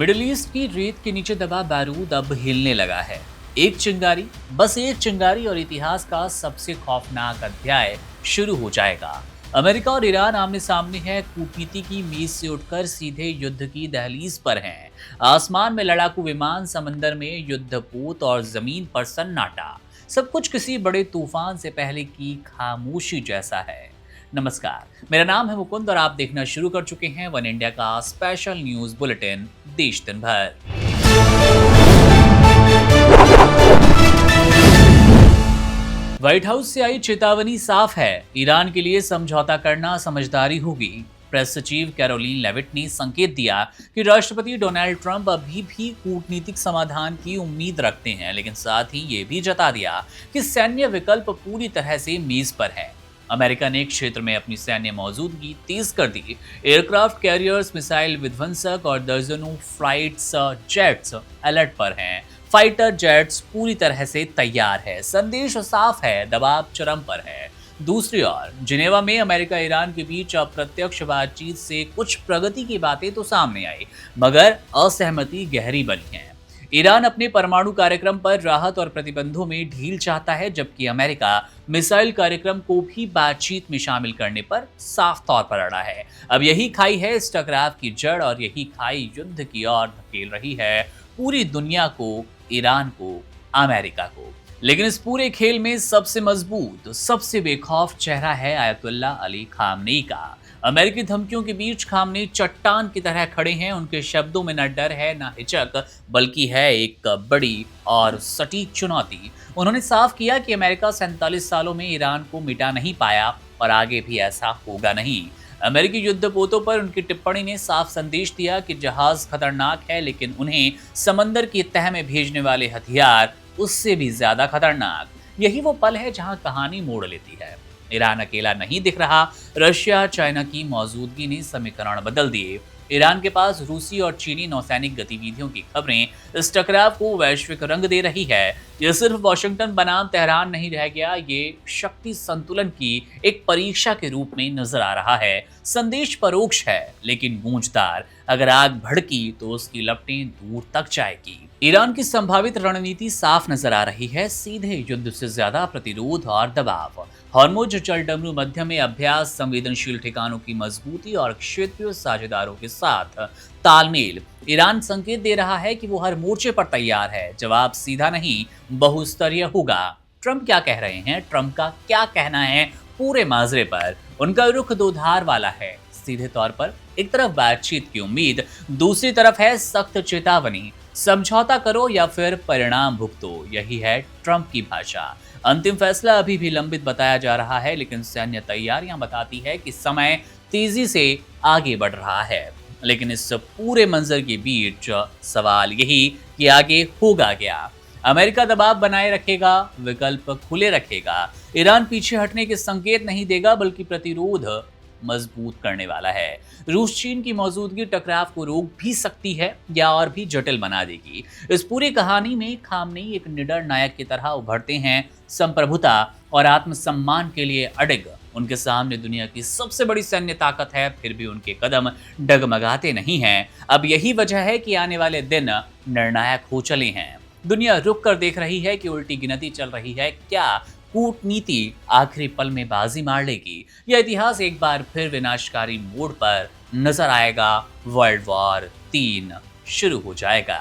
Middle east की रेत के नीचे दबा बारूद अब हिलने लगा है। एक चिंगारी, बस एक चिंगारी और इतिहास का सबसे खौफनाक अध्याय शुरू हो जाएगा। अमेरिका और ईरान आमने सामने है, कूटनीति की मेज से उठकर सीधे युद्ध की दहलीज पर हैं। आसमान में लड़ाकू विमान, समंदर में युद्धपोत और जमीन पर सन्नाटा। सब कुछ किसी बड़े तूफान से पहले की खामोशी जैसा है। नमस्कार, मेरा नाम है मुकुंद और आप देखना शुरू कर चुके हैं वन इंडिया का स्पेशल न्यूज बुलेटिन देश दिन भर। व्हाइट हाउस से आई चेतावनी साफ है, ईरान के लिए समझौता करना समझदारी होगी। प्रेस सचिव कैरोलिन लेविट ने संकेत दिया कि राष्ट्रपति डोनाल्ड ट्रंप अभी भी कूटनीतिक समाधान की उम्मीद रखते हैं, लेकिन साथ ही ये भी जता दिया कि सैन्य विकल्प पूरी तरह से मेज पर है। अमेरिका ने क्षेत्र में अपनी सैन्य मौजूदगी तेज कर दी। एयरक्राफ्ट कैरियर्स, मिसाइल विध्वंसक और दर्जनों फ्लाइट्स जेट्स अलर्ट पर हैं। फाइटर जेट्स पूरी तरह से तैयार है। संदेश साफ है, दबाव चरम पर है। दूसरी ओर जिनेवा में अमेरिका ईरान के बीच अप्रत्यक्ष बातचीत से कुछ प्रगति की बातें तो सामने आई, मगर असहमति गहरी बनी है। ईरान अपने परमाणु कार्यक्रम पर राहत और प्रतिबंधों में ढील चाहता है, जबकि अमेरिका मिसाइल कार्यक्रम को भी बातचीत में शामिल करने पर साफ तौर पर अड़ा है। अब यही खाई है इस टकराव की जड़ और यही खाई युद्ध की ओर धकेल रही है पूरी दुनिया को, ईरान को, अमेरिका को। लेकिन इस पूरे खेल में सबसे मजबूत, सबसे बेखौफ चेहरा है आयतुल्लाह अली खामनेई का। अमेरिकी धमकियों के बीच खामनेई चट्टान की तरह खड़े हैं। उनके शब्दों में न डर है, न हिचक, बल्कि है एक बड़ी और सटीक चुनौती। उन्होंने साफ किया कि अमेरिका 47 सालों में ईरान को मिटा नहीं पाया और आगे भी ऐसा होगा नहीं। अमेरिकी युद्धपोतों पर उनकी टिप्पणी ने साफ संदेश दिया कि जहाज खतरनाक है, लेकिन उन्हें समंदर की तह में भेजने वाले हथियार उससे भी ज्यादा खतरनाक। यही वो पल है जहां कहानी मोड़ लेती है। ईरान अकेला नहीं दिख रहा, रशिया, चाइना की मौजूदगी ने समीकरण बदल दिए। ईरान के पास रूसी और चीनी नौसैनिक गतिविधियों की खबरें इस टकराव को वैश्विक रंग दे रही है। यह सिर्फ वॉशिंगटन बनाम तेहरान नहीं रह गया, ये शक्ति संतुलन की एक परीक्षा के रूप में नजर आ रहा है। संदेश परोक्ष है लेकिन गूंजदार। अगर आग भड़की तो उसकी लपटें दूर तक जाएगी। ईरान की संभावित रणनीति साफ नजर आ रही है, सीधे युद्ध से ज्यादा प्रतिरोध और दबाव। हॉर्मुज जलडमरू मध्य में अभ्यास, संवेदनशील ठिकानों की मजबूती और क्षेत्रीय साझेदारों के साथ तालमेल। ईरान संकेत दे रहा है कि वो हर मोर्चे पर तैयार है। जवाब सीधा नहीं, बहुस्तरीय होगा। ट्रंप क्या कह रहे हैं, ट्रंप का क्या कहना है पूरे माजरे पर? उनका रुख दो धार वाला है। सीधे तौर पर एक तरफ बातचीत की उम्मीद, दूसरी तरफ है सख्त चेतावनी। समझौता करो या फिर परिणाम भुगतो, यही है ट्रंप की भाषा। अंतिम फैसला अभी भी लंबित बताया जा रहा है, लेकिन सैन्य तैयारियां बताती है कि समय तेजी से आगे बढ़ रहा है। लेकिन इस पूरे मंजर के बीच सवाल यही कि आगे होगा क्या? अमेरिका दबाव बनाए रखेगा, विकल्प खुले रखेगा, ईरान पीछे हटने के संकेत नहीं देगा, बल्कि प्रतिरोध मजबूत करने वाला है। रूस चीन की मौजूदगी टकराव को रोक भी सकती है या और भी जटिल बना देगी। इस पूरी कहानी में खामनेई एक निडर नायक की तरह उभरते हैं, संप्रभुता और आत्मसम्मान के लिए अडिग। उनके सामने दुनिया की सबसे बड़ी सैन्य ताकत है, फिर भी उनके कदम डगमगाते नहीं हैं। अब यही वजह है कि आने वाले दिन निर्णायक हो चले हैं। दुनिया रुक कर देख रही है कि उल्टी गिनती चल रही है। क्या कूटनीति आखिरी पल में बाजी मार लेगी? यह इतिहास एक बार फिर विनाशकारी मोड़ पर नजर आएगा। वर्ल्ड वॉर 3 शुरू हो जाएगा।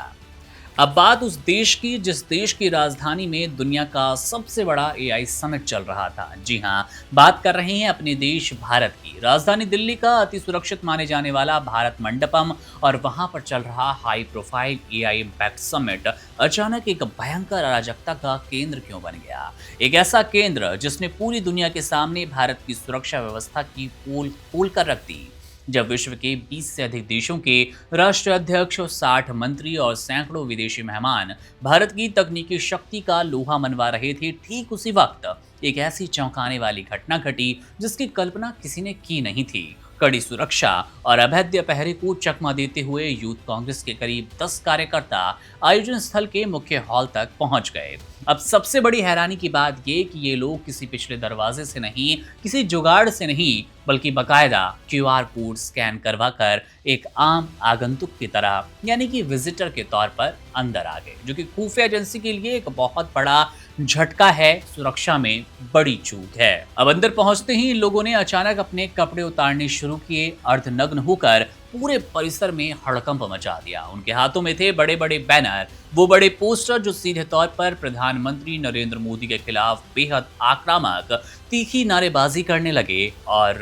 अब बात उस देश की जिस देश की राजधानी में दुनिया का सबसे बड़ा एआई समिट चल रहा था। जी हाँ, बात कर रहे हैं अपने देश भारत की। राजधानी दिल्ली का अति सुरक्षित माने जाने वाला भारत मंडपम और वहां पर चल रहा high profile AI impact summit अचानक एक भयंकर अराजकता का केंद्र क्यों बन गया? एक ऐसा केंद्र जिसने पूरी दुनिया के सामने भारत की सुरक्षा व्यवस्था की पोल खोल कर रख दी। जब विश्व के 20 से अधिक देशों के राष्ट्राध्यक्ष, 60 मंत्री और सैकड़ों विदेशी मेहमान भारत की तकनीकी शक्ति का लोहा मनवा रहे थे, ठीक उसी वक्त एक ऐसी चौंकाने वाली घटना घटी जिसकी कल्पना किसी ने की नहीं थी। कड़ी सुरक्षा और अभेद्य पहरे को चकमा देते हुए यूथ कांग्रेस के करीब 10 कार्यकर्ता आयोजन स्थल के मुख्य हॉल तक पहुंच गए। अब सबसे बड़ी हैरानी की बात ये कि ये लोग किसी पिछले दरवाजे से नहीं, किसी जुगाड़ से नहीं, बल्कि बकायदा क्यूआर कोड स्कैन करवा कर एक आम आगंतुक की तरह, यानी कि विजिटर के तौर पर अंदर आ गए, जो कि खुफिया एजेंसी के लिए एक बहुत बड़ा झटका है, सुरक्षा में बड़ी चूक है। अब अंदर पहुंचते ही इन लोगों ने अचानक अपने कपड़े उतारने शुरू किए, अर्धनग्न होकर पूरे परिसर में हड़कंप मचा दिया। उनके हाथों में थे बड़े बड़े बैनर, वो बड़े पोस्टर जो सीधे तौर पर प्रधानमंत्री नरेंद्र मोदी के खिलाफ बेहद आक्रामक तीखी नारेबाजी करने लगे और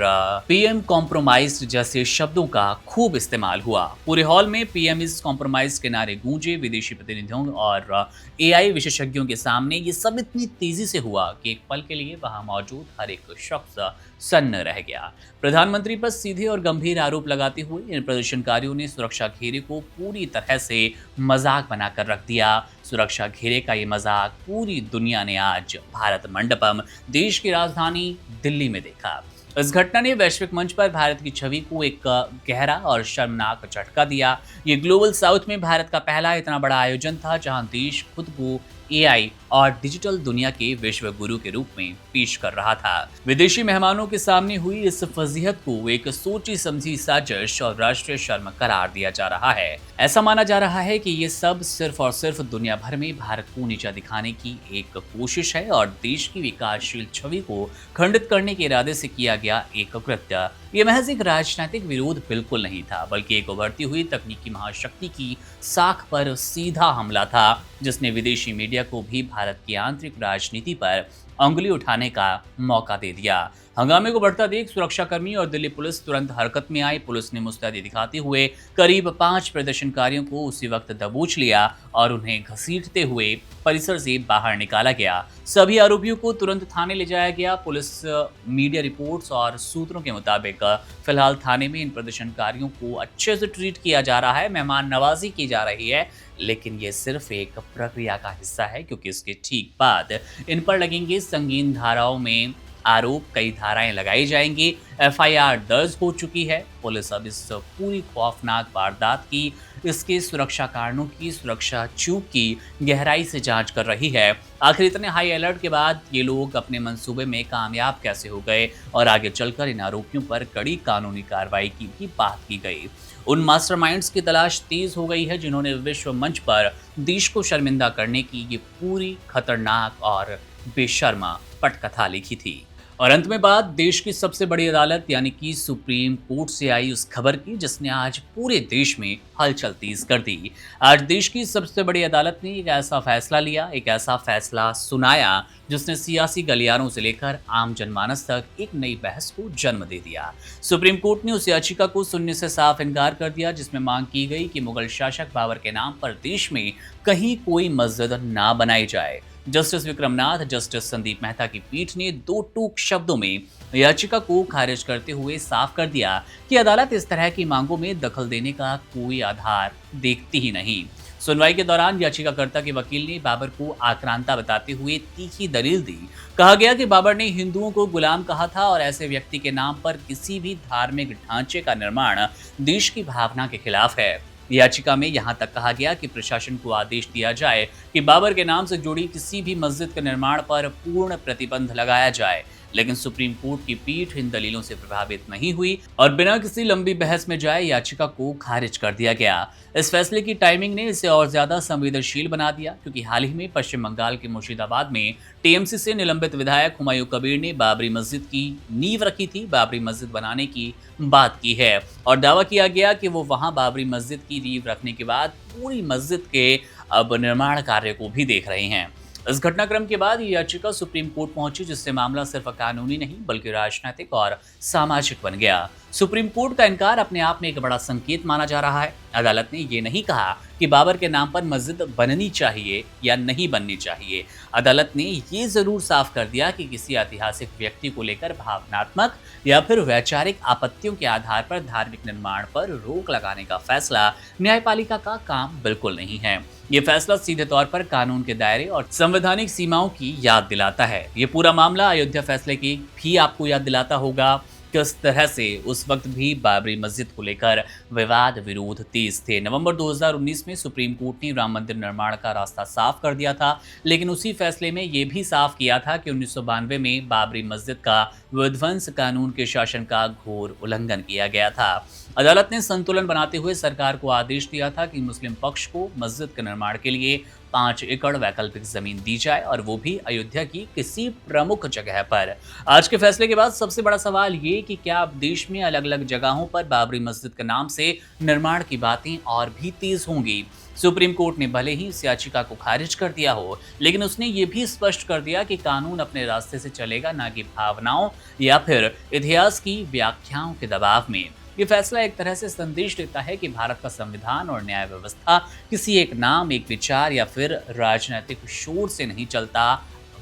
पीएम कॉम्प्रोमाइज जैसे शब्दों का खूब इस्तेमाल हुआ। पूरे हॉल में पीएम इज कॉम्प्रोमाइज के नारे गूंजे। विदेशी प्रतिनिधियों और एआई विशेषज्ञों के सामने ये सब इतनी तेजी से हुआ कि एक पल के लिए वहां मौजूद हर एक शख्स सन्न रह गया। प्रधानमंत्री पर सीधे और गंभीर आरोप लगाते हुए इन प्रदर्शनकारियों ने सुरक्षा घेरे को पूरी तरह से मजाक बनाकर रख दिया। सुरक्षा घेरे का ये मजाक पूरी दुनिया ने आज भारत मंडपम, देश की राजधानी दिल्ली में देखा। इस घटना ने वैश्विक मंच पर भारत की छवि को एक गहरा और शर्मनाक झटका दिया। ये ग्लोबल साउथ में भारत का पहला इतना बड़ा आयोजन था जहां देश खुद को एआई और डिजिटल दुनिया के विश्व गुरु के रूप में पेश कर रहा था। विदेशी मेहमानों के सामने हुई इस फजीहत को एक सोची समझी साजिश और राष्ट्रीय शर्म करार दिया जा रहा है। ऐसा माना जा रहा है कि ये सब सिर्फ और सिर्फ दुनिया भर में भारत को नीचा दिखाने की एक कोशिश है और देश की विकासशील छवि को खंडित करने के इरादे से किया गया एक कृत्य। ये महज एक राजनीतिक विरोध बिल्कुल नहीं था, बल्कि एक उभरती हुई तकनीकी महाशक्ति की साख पर सीधा हमला था, जिसने विदेशी मीडिया को भी भारत की आंतरिक राजनीति पर उंगली उठाने का मौका दे दिया। हंगामे को बढ़ता देख सुरक्षाकर्मी और दिल्ली पुलिस तुरंत हरकत में आई। पुलिस ने मुस्तैदी दिखाते हुए करीब 5 प्रदर्शनकारियों को उसी वक्त दबोच लिया और उन्हें घसीटते हुए परिसर से बाहर निकाला गया। सभी आरोपियों को तुरंत थाने ले जाया गया। पुलिस मीडिया रिपोर्ट्स और सूत्रों के मुताबिक फिलहाल थाने में इन प्रदर्शनकारियों को अच्छे से ट्रीट किया जा रहा है, मेहमान नवाजी की जा रही है, लेकिन ये सिर्फ एक प्रक्रिया का हिस्सा है, क्योंकि इसके ठीक बाद इन पर लगेंगे संगीन धाराओं में आरोप। कई धाराएं लगाई जाएंगी। एफआईआर दर्ज हो चुकी है। पुलिस अब इस पूरी खौफनाक वारदात की, इसके सुरक्षा कारणों की, सुरक्षा चूक की गहराई से जांच कर रही है। आखिर इतने हाई अलर्ट के बाद ये लोग अपने मंसूबे में कामयाब कैसे हो गए और आगे चलकर इन आरोपियों पर कड़ी कानूनी कार्रवाई की भी बात की गई। उन मास्टरमाइंड्स की तलाश तेज हो गई है जिन्होंने विश्व मंच पर देश को शर्मिंदा करने की ये पूरी खतरनाक और बेशर्मा पटकथा लिखी थी। और अंत में बात देश की सबसे बड़ी अदालत यानी कि सुप्रीम कोर्ट से आई उस खबर की जिसने आज पूरे देश में हलचल तेज कर दी। आज देश की सबसे बड़ी अदालत ने एक ऐसा फैसला लिया, एक ऐसा फैसला सुनाया जिसने सियासी गलियारों से लेकर आम जनमानस तक एक नई बहस को जन्म दे दिया। सुप्रीम कोर्ट ने उस याचिका को सुनने से साफ इनकार कर दिया जिसमें मांग की गई कि मुगल शासक बाबर के नाम पर देश में कहीं कोई मस्जिद ना बनाई जाए। जस्टिस विक्रमनाथ, जस्टिस संदीप मेहता की पीठ ने 2 टूक शब्दों में याचिका को खारिज करते हुए साफ कर दिया कि अदालत इस तरह की मांगों में दखल देने का कोई आधार देखती ही नहीं। सुनवाई के दौरान याचिकाकर्ता के वकील ने बाबर को आक्रांता बताते हुए तीखी दलील दी। कहा गया कि बाबर ने हिंदुओं को गुलाम कहा था और ऐसे व्यक्ति के नाम पर किसी भी धार्मिक ढांचे का निर्माण देश की भावना के खिलाफ है। याचिका में यहां तक कहा गया कि प्रशासन को आदेश दिया जाए कि बाबर के नाम से जुड़ी किसी भी मस्जिद के निर्माण पर पूर्ण प्रतिबंध लगाया जाए, लेकिन सुप्रीम कोर्ट की पीठ इन दलीलों से प्रभावित नहीं हुई और बिना किसी लंबी बहस में जाए याचिका को खारिज कर दिया गया। इस फैसले की टाइमिंग ने इसे और ज्यादा संवेदनशील बना दिया क्योंकि हाल ही में पश्चिम बंगाल के मुर्शिदाबाद में टीएमसी से निलंबित विधायक हुमायूं कबीर ने बाबरी मस्जिद की नींव रखी थी, बाबरी मस्जिद बनाने की बात की है और दावा किया गया कि वो वहां बाबरी मस्जिद की नींव रखने के बाद पूरी मस्जिद के अब निर्माण कार्य को भी देख रहे हैं। इस घटनाक्रम के बाद ये याचिका सुप्रीम कोर्ट पहुंची जिससे मामला सिर्फ कानूनी नहीं बल्कि राजनीतिक और सामाजिक बन गया। सुप्रीम कोर्ट का इनकार अपने आप में एक बड़ा संकेत माना जा रहा है। अदालत ने ये नहीं कहा कि बाबर के नाम पर मस्जिद बननी चाहिए या नहीं बननी चाहिए। अदालत ने ये जरूर साफ कर दिया कि किसी ऐतिहासिक व्यक्ति को लेकर भावनात्मक या फिर वैचारिक आपत्तियों के आधार पर धार्मिक निर्माण पर रोक लगाने का फैसला न्यायपालिका का काम बिल्कुल नहीं है। ये फैसला सीधे तौर पर कानून के दायरे और संवैधानिक सीमाओं की याद दिलाता है। ये पूरा मामला अयोध्या फैसले की भी आपको याद दिलाता होगा। किस तरह से उस वक्त भी बाबरी मस्जिद को लेकर विवाद विरोध तेज थे। नवंबर 2019 में सुप्रीम कोर्ट ने राम मंदिर निर्माण का रास्ता साफ कर दिया था, लेकिन उसी फैसले में यह भी साफ किया था कि 1992 में बाबरी मस्जिद का विध्वंस कानून के शासन का घोर उल्लंघन किया गया था। अदालत ने संतुलन बनाते हुए सरकार को आदेश दिया था कि मुस्लिम पक्ष को मस्जिद के निर्माण के लिए 5 एकड़ वैकल्पिक जमीन दी जाए, और वो भी अयोध्या की किसी प्रमुख जगह पर। आज के फैसले के बाद सबसे बड़ा सवाल ये कि क्या अब देश में अलग अलग जगहों पर बाबरी मस्जिद के नाम से निर्माण की बातें और भी तेज होंगी। सुप्रीम कोर्ट ने भले ही इस याचिका को खारिज कर दिया हो, लेकिन उसने ये भी स्पष्ट कर दिया कि कानून अपने रास्ते से चलेगा, ना कि भावनाओं या फिर इतिहास की व्याख्याओं के दबाव में। ये फैसला एक तरह से संदेश देता है कि भारत का संविधान और न्याय व्यवस्था किसी एक नाम, एक विचार या फिर राजनीतिक शोर से नहीं चलता,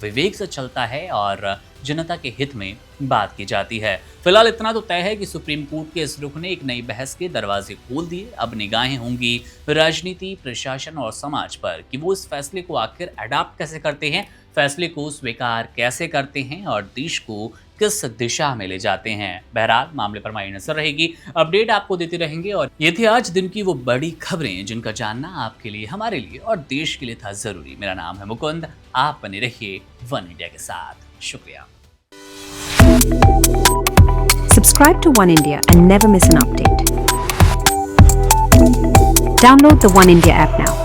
विवेक से चलता है और जनता के हित में बात की जाती है। फिलहाल इतना तो तय है कि सुप्रीम कोर्ट के इस रुख ने एक नई बहस के दरवाजे खोल दिए। अब निगाहें होंगी राजनीति, प्रशासन और समाज पर कि वो इस फैसले को आखिर अडॉप्ट कैसे करते हैं, फैसले को स्वीकार कैसे करते हैं और देश को किस दिशा में ले जाते हैं। बहरहाल मामले पर हमारी नजर रहेगी, अपडेट आपको देते रहेंगे। और ये थी आज दिन की वो बड़ी खबरें जिनका जानना आपके लिए, हमारे लिए और देश के लिए था जरूरी। मेरा नाम है मुकुंद, आप बने रहिए वन इंडिया के साथ। शुक्रिया। Subscribe to One India and never miss an update. Download the One India app now.